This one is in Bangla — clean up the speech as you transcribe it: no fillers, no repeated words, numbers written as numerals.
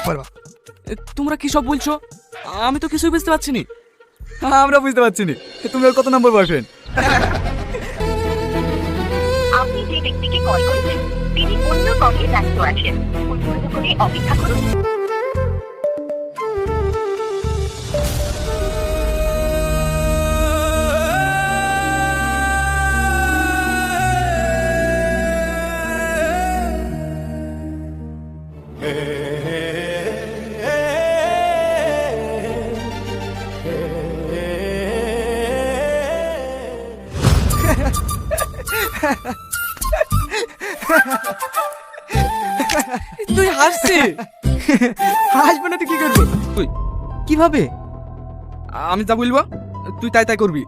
বলবা। তোমরা কি সব বলছো? আমি তো কিছুই বুঝতে পারছি না। আমরা বুঝতে পারছি না তুমি ওর কত নম্বর বয়ফ্রেন্ড। আপনি যে ব্যক্তিকে কল করেছেন তিনি অন্য কলে ব্যস্ত আছেন। অনুগ্রহ করে অপেক্ষা করুন। তুই হাসছি? হাসবো না তো কি করবো? তুই কিভাবে? আমি যা বলবো তুই তাই তাই করবি।